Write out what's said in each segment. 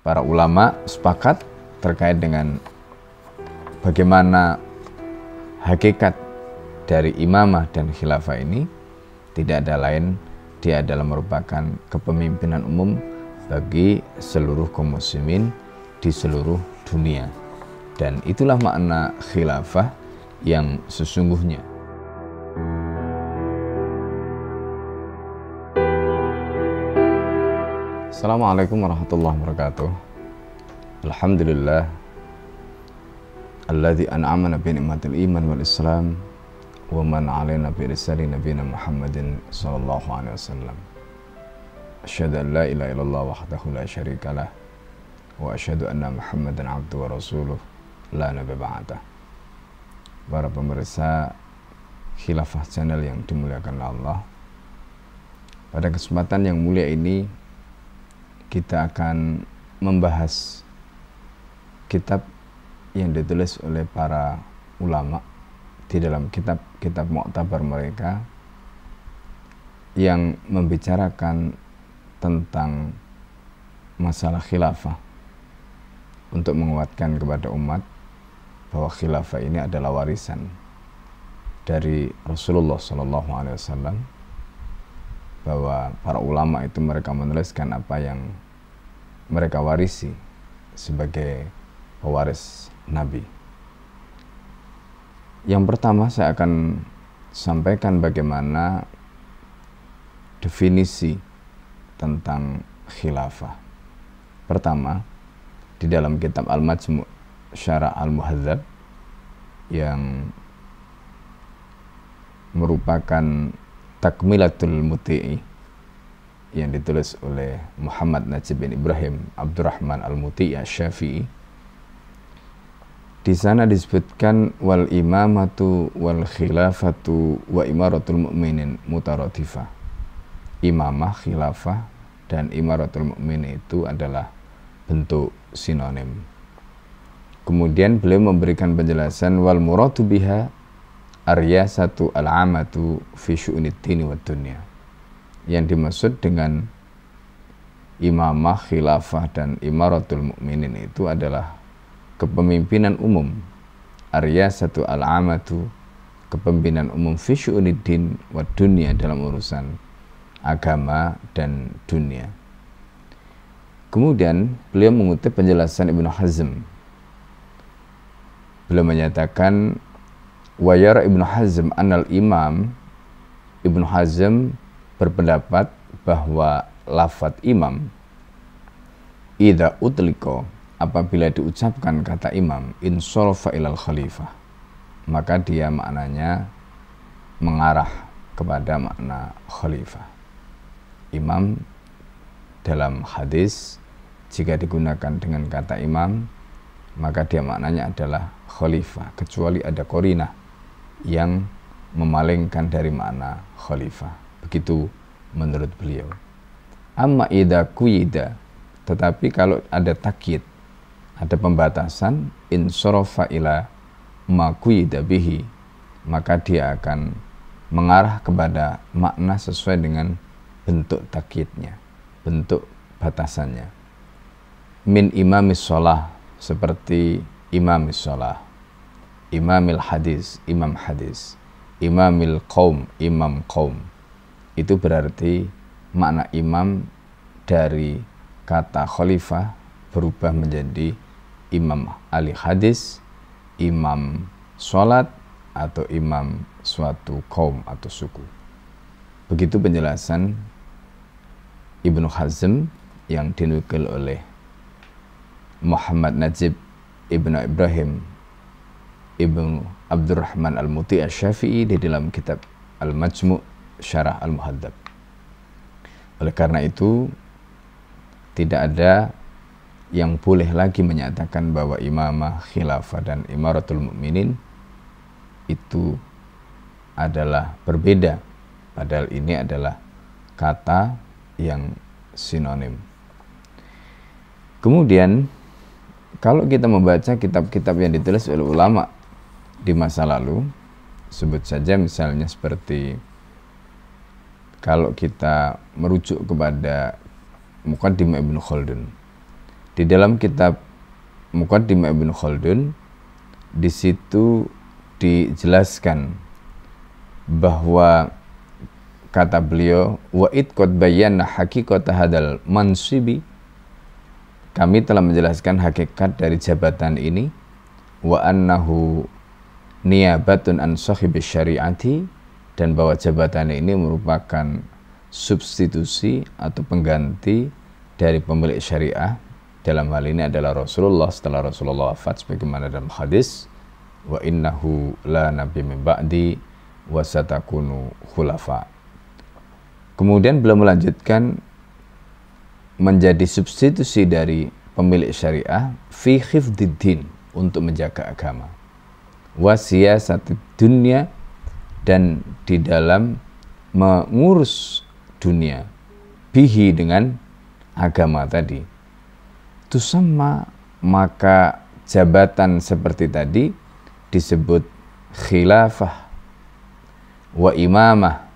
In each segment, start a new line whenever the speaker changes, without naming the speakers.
Para ulama sepakat terkait dengan bagaimana hakikat dari imamah dan khilafah ini. Tidak ada lain, dia adalah merupakan kepemimpinan umum bagi seluruh kaum muslimin di seluruh dunia. Dan itulah makna khilafah yang sesungguhnya. Assalamualaikum warahmatullahi wabarakatuh. Alhamdulillah alladzi an'amana bi ni'matil iman wal islam wa man 'alaina bi risali nabiyina Muhammadin sallallahu alaihi wasallam. Asyhadu an la ilaha illallah wahdahu la syarikalah wa asyhadu anna Muhammadan 'abduhu wa rasuluh la nabiyya ba'dah. Para pemirsa Khilafah Channel yang dimuliakan Allah, pada kesempatan yang mulia ini kita akan membahas kitab yang ditulis oleh para ulama di dalam kitab-kitab mu'tabar mereka yang membicarakan tentang masalah khilafah untuk menguatkan kepada umat bahwa khilafah ini adalah warisan dari Rasulullah SAW, bahwa para ulama itu mereka menuliskan apa yang mereka warisi sebagai pewaris Nabi. Yang pertama saya akan sampaikan bagaimana definisi tentang khilafah. Pertama, di dalam kitab Al-Majmu' Syarah Al-Muhadzab yang merupakan Takmilatul Muti'i yang ditulis oleh Muhammad Najib bin Ibrahim Abdurrahman Al-Muti'i Asy-Syafi'i. Di sana disebutkan wal imamatu wal khilafatu wa imaratul mu'minin mutaradifah. Imamah, khilafah dan imaratul mu'min itu adalah bentuk sinonim. Kemudian beliau memberikan penjelasan wal muradu biha aryasatu al-amatu fi syu'unid dini wa dunya. Yang dimaksud dengan imamah, khilafah dan imaratul mu'minin itu adalah kepemimpinan umum. Aryasatu al-amatu, kepemimpinan umum fi syu'unid din wa dunya, dalam urusan agama dan dunia. Kemudian beliau mengutip penjelasan Ibnu Hazm. Beliau menyatakan wa yara Ibnu Hazm anal imam, Ibnu Hazm berpendapat bahwa lafadz imam idza utliqa, apabila diucapkan kata imam, insarafa ilal khalifah, maka dia maknanya mengarah kepada makna khalifah. Imam dalam hadis jika digunakan dengan kata imam, maka dia maknanya adalah khalifah, kecuali ada qarinah yang memalingkan dari makna khalifah. Begitu menurut beliau. Amma idza quyida, tetapi kalau ada takyid, ada pembatasan, insarafa ila ma quyida bihi, maka dia akan mengarah kepada makna sesuai dengan bentuk takyidnya, bentuk batasannya. Min imamis shalah, seperti imamis shalah, imamil hadis, imam hadis, imamil qaum, imam qaum. Itu berarti makna imam dari kata khalifah berubah menjadi imam ahli hadis, imam sholat, atau imam suatu kaum atau suku. Begitu penjelasan Ibnu Hazm yang dinukil oleh Muhammad Najib Ibnu Ibrahim Ibnu Abdurrahman Al-Muti'i Asy-Syafi'i di dalam kitab Al-Majmu' Syarah Al-Muhadzab. Oleh karena itu tidak ada yang boleh lagi menyatakan bahwa imamah, khilafah dan imaratul mu'minin itu adalah berbeda, padahal ini adalah kata yang sinonim. Kemudian kalau kita membaca kitab-kitab yang ditulis oleh ulama di masa lalu, sebut saja misalnya seperti kalau kita merujuk kepada Muqaddimah Ibnu Khaldun, Di dalam kitab Muqaddimah Ibnu Khaldun, di situ dijelaskan bahwa kata beliau, wa id qad bayyana haqiqata hadal mansibi, kami telah menjelaskan hakikat dari jabatan ini, wa annahu niyabatun an sahibi syariati, dan bahwa jabatan ini merupakan substitusi atau pengganti dari pemilik syariah. Dalam hal ini adalah Rasulullah setelah Rasulullah wafat, sebagaimana dalam hadis, wa innahu la nabi min ba'di wa satakunu khulafa. Kemudian beliau melanjutkan, menjadi substitusi dari pemilik syariah fi khifdiddin, untuk menjaga agama, wa siyasatid dunya, dan di dalam mengurus dunia, bihi, dengan agama tadi. Tusamma, maka jabatan seperti tadi disebut khilafah, wa imamah,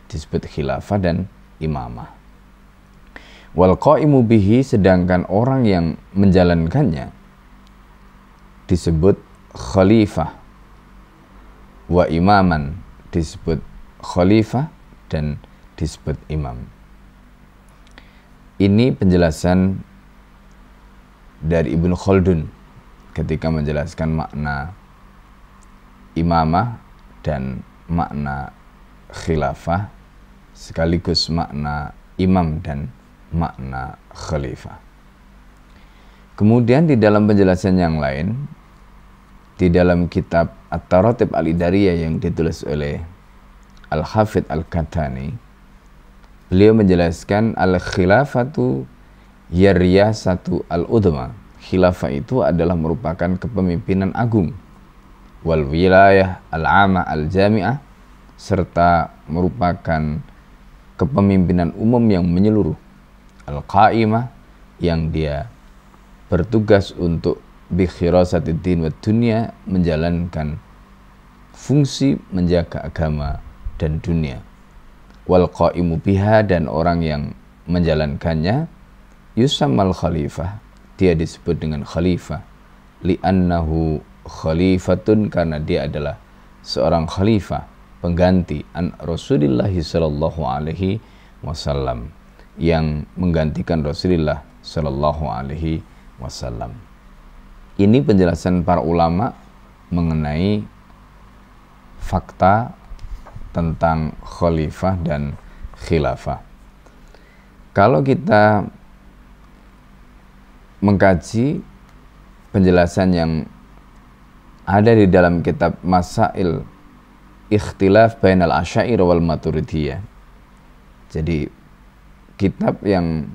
disebut khilafah dan imamah. Wal qaimu bihi, sedangkan orang yang menjalankannya disebut khalifah, wa imaman, disebut khalifah dan disebut imam. Ini penjelasan dari Ibnu Khaldun ketika menjelaskan makna imamah dan makna khilafah, sekaligus makna imam dan makna khalifah. Kemudian di dalam penjelasan yang lain, di dalam kitab At-Taratib Al-Idariyah yang ditulis oleh Al-Hafidh Al-Katani, beliau menjelaskan al-khilafatu yariyasatu al-udma. Khilafah itu adalah merupakan kepemimpinan agung, wal wilayah al-amah al-jami'ah, serta merupakan kepemimpinan umum yang menyeluruh, al-qaimah, yang dia bertugas untuk bi khirasatid din wa dunya, menjalankan fungsi menjaga agama dan dunia, wal qaimu biha, dan orang yang menjalankannya yusammal khalifah, dia disebut dengan khalifah, li'annahu khalifatun, karena dia adalah seorang khalifah, pengganti an Rasulullah sallallahu alaihi wasallam, yang menggantikan Rasulullah sallallahu alaihi wasallam. Ini penjelasan para ulama mengenai fakta tentang khalifah dan khilafah. Kalau kita mengkaji penjelasan yang ada di dalam kitab Masail Ikhtilaf Bainal Asy'ariyah wal Maturidiyah, jadi kitab yang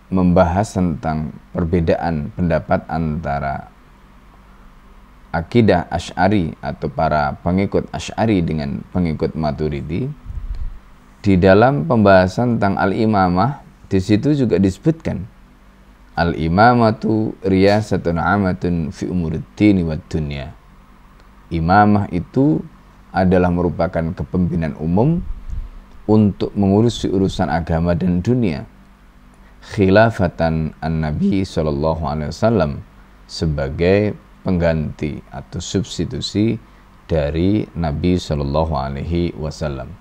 membahas tentang perbedaan pendapat antara akidah Asy'ari atau para pengikut Asy'ari dengan pengikut Maturidi. Di dalam pembahasan tentang al-imamah, di situ juga disebutkan al-imamatu riyasatun amatun fi umuriddini wad dunya. Imamah itu adalah merupakan kepemimpinan umum untuk mengurusi urusan agama dan dunia. Khilafatan an-Nabi sallallahu alaihi wasallam, sebagai pengganti atau substitusi dari Nabi sallallahu alaihi wasallam.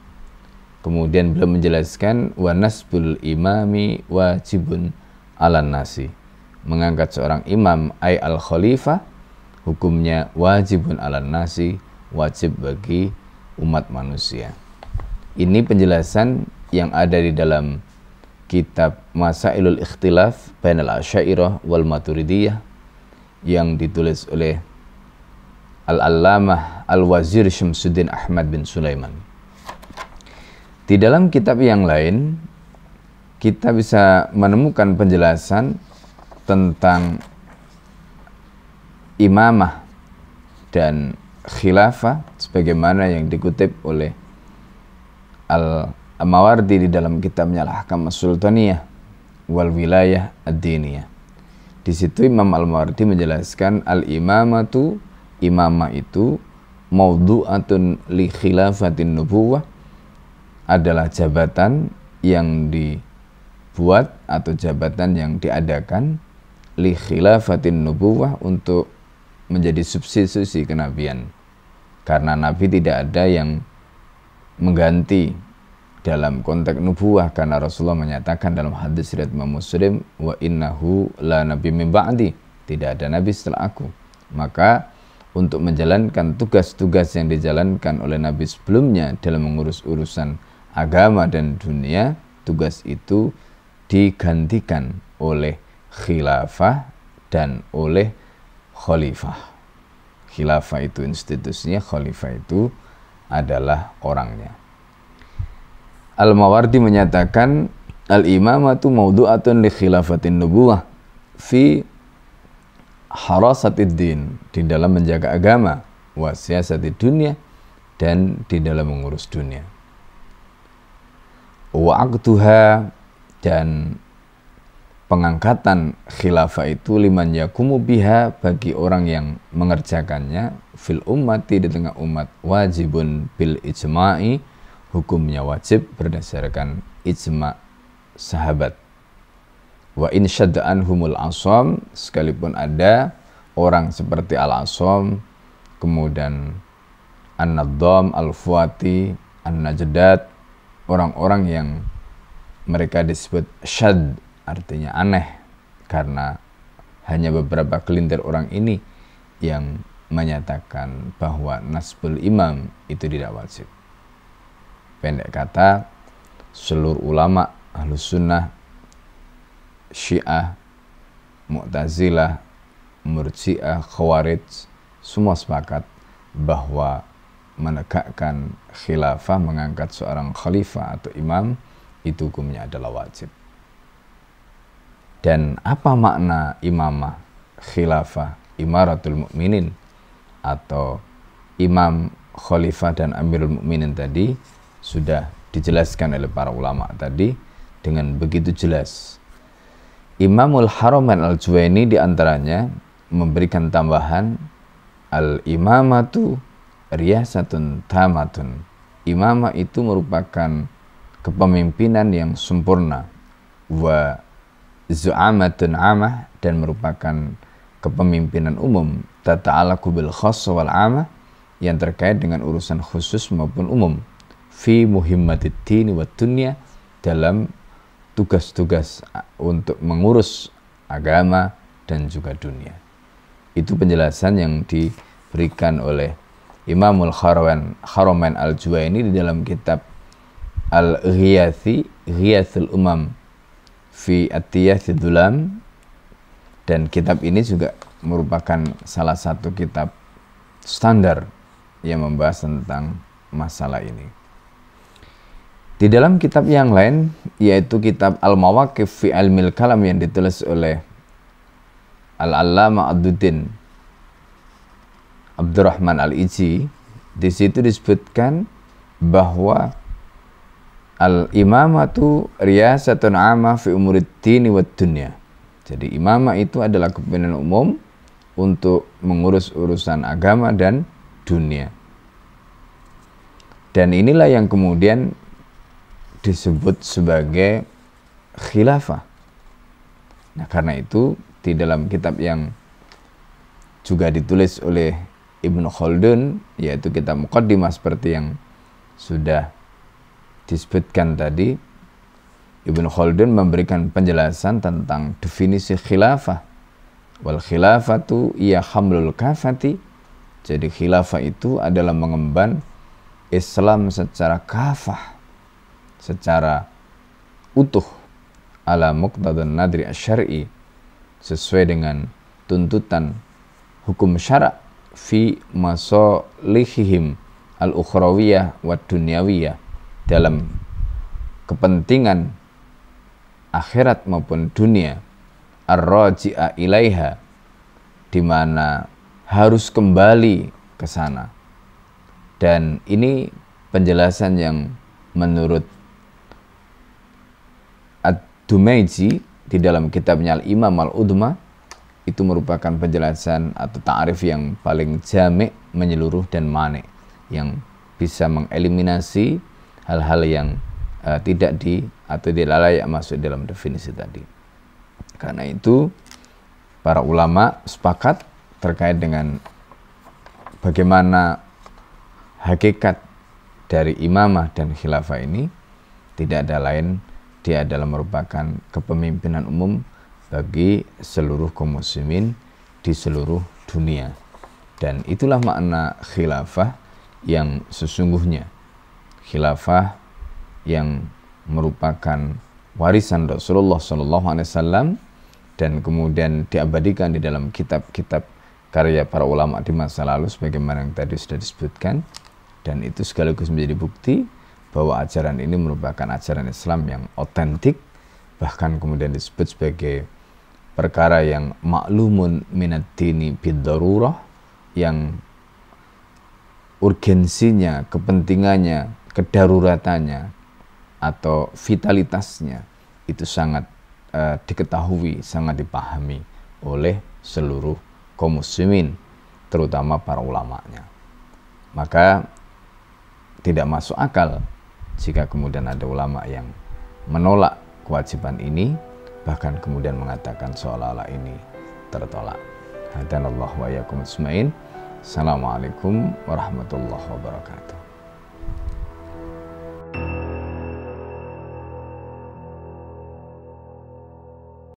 Kemudian beliau menjelaskan wa nasbul imami wajibun alan nasi, mengangkat seorang imam ay al khalifah, hukumnya wajibun alan nasi, wajib bagi umat manusia. Ini penjelasan yang ada di dalam kitab Masailul Ikhtilaf Bainal Asy'ariyah wal Maturidiyah yang ditulis oleh Al-Allamah Al-Wazir Syamsuddin Ahmad bin Sulaiman. Di dalam kitab yang lain kita bisa menemukan penjelasan tentang imamah dan khilafah sebagaimana yang dikutip oleh Al-Mawardi di dalam kitabnya Al-Ahkam As-Sultaniyah wal Wilayah Ad-Diniyah. Di situ Imam Al-Mawardi menjelaskan al-imamatu, imamah itu maudu'atun li khilafatin nubuwah, adalah jabatan yang dibuat atau jabatan yang diadakan li khilafatin nubuwah, untuk menjadi substitusi kenabian. Karena nabi tidak ada yang mengganti dalam konteks nubuwah, karena Rasulullah menyatakan dalam hadis riwayat Imam Muslim, wa innahu la nabi min ba'di, tidak ada nabi setelah aku. Maka untuk menjalankan tugas-tugas yang dijalankan oleh nabi sebelumnya dalam mengurus urusan agama dan dunia, tugas itu digantikan oleh khilafah dan oleh khalifah. Khilafah itu institusinya, khalifah itu adalah orangnya. Al-Mawardi menyatakan al-imamatu mawdu'atun li khilafatin nubuwah fi harasatid din, di dalam menjaga agama, wa siyasatid dunia, dan di dalam mengurus dunia. Wa aqtuha, dan pengangkatan khilafah itu liman yakumu biha, bagi orang yang mengerjakannya, fil ummati, di tengah umat, wajibun bil ijma'i, hukumnya wajib berdasarkan ijma' sahabat. Wa in syadda anhumul asam, sekalipun ada orang seperti al-asam, kemudian an-naddam, al-fuati, an-najdat, orang-orang yang mereka disebut syad, artinya aneh, karena hanya beberapa gelintir orang ini yang menyatakan bahwa nasbul imam itu tidak wajib. Pendek kata, seluruh ulama Ahlus Sunnah, Syiah, Mu'tazilah, Murji'ah, Khawarij, semua sepakat bahwa menegakkan khilafah, mengangkat seorang khalifah atau imam, itu hukumnya adalah wajib. Dan apa makna imamah, khilafah, imaratul mukminin, atau imam, khalifah, dan amirul mukminin tadi sudah dijelaskan oleh para ulama tadi dengan begitu jelas. Imamul Haramain Al-Juwaini diantaranya memberikan tambahan, al-imamatu riyasatun tamatun. Imamah itu merupakan kepemimpinan yang sempurna, wa zu'amatun amah, dan merupakan kepemimpinan umum, tata'alaku bil khassa wal amah, yang terkait dengan urusan khusus maupun umum, fi muhimmatid dini wa dunya, dalam tugas-tugas untuk mengurus agama dan juga dunia. Itu penjelasan yang diberikan oleh Imamul Haramain Al-Juwaini di dalam kitab Al-Ghiyathi, Ghiyathul Umam fi At-Tiyathid Dulam, dan kitab ini juga merupakan salah satu kitab standar yang membahas tentang masalah ini. Di dalam kitab yang lain, yaitu kitab Al-Mawaqif fi Ilmil Kalam yang ditulis oleh Al-Allamah Ad-Duddin Abdurrahman Al-Iji, di situ disebutkan bahwa al-imamatu riyasatun amma fi umurid dini wad dunya. Jadi imamah itu adalah kepemimpinan umum untuk mengurus urusan agama dan dunia. Dan inilah yang kemudian disebut sebagai khilafah. Nah, karena itu di dalam kitab yang juga ditulis oleh Ibnu Khaldun, yaitu kitab Muqaddimah seperti yang sudah disebutkan tadi, Ibnu Khaldun memberikan penjelasan tentang definisi khilafah. Wal khilafatu iya hamlul kafati. Jadi khilafah itu adalah mengemban Islam secara kafah, secara utuh, ala muqtadun nadri asyari, sesuai dengan tuntutan hukum syarak, fi masalihihim al-ukhrawiyah wa dunyawiyah, dalam kepentingan akhirat maupun dunia, ar-raji'a ilaiha, di mana harus kembali ke sana. Dan ini penjelasan yang menurut Ad-Dumaiji di dalam kitabnya Al-Imam Al-Udma, itu merupakan penjelasan atau ta'rif yang paling jami', menyeluruh dan mani', yang bisa mengeliminasi hal-hal yang tidak layak masuk dalam definisi tadi. Karena itu para ulama sepakat terkait dengan bagaimana hakikat dari imamah dan khilafah ini. Tidak ada lain, dia adalah merupakan kepemimpinan umum bagi seluruh kaum muslimin di seluruh dunia. Dan itulah makna khilafah yang sesungguhnya. Khilafah yang merupakan warisan Rasulullah SAW dan kemudian diabadikan di dalam kitab-kitab karya para ulama di masa lalu sebagaimana yang tadi sudah disebutkan. Dan itu sekaligus menjadi bukti bahwa ajaran ini merupakan ajaran Islam yang otentik, bahkan kemudian disebut sebagai perkara yang maklumun minad dini bid-darurah, yang urgensinya, kepentingannya, kedaruratannya atau vitalitasnya itu sangat diketahui, sangat dipahami oleh seluruh kaum muslimin, terutama para ulamanya. Maka tidak masuk akal jika kemudian ada ulama yang menolak kewajiban ini, bahkan kemudian mengatakan seolah-olah ini tertolak. Hadanallahu wa iyyakum ajmain. Assalamualaikum warahmatullahi wabarakatuh.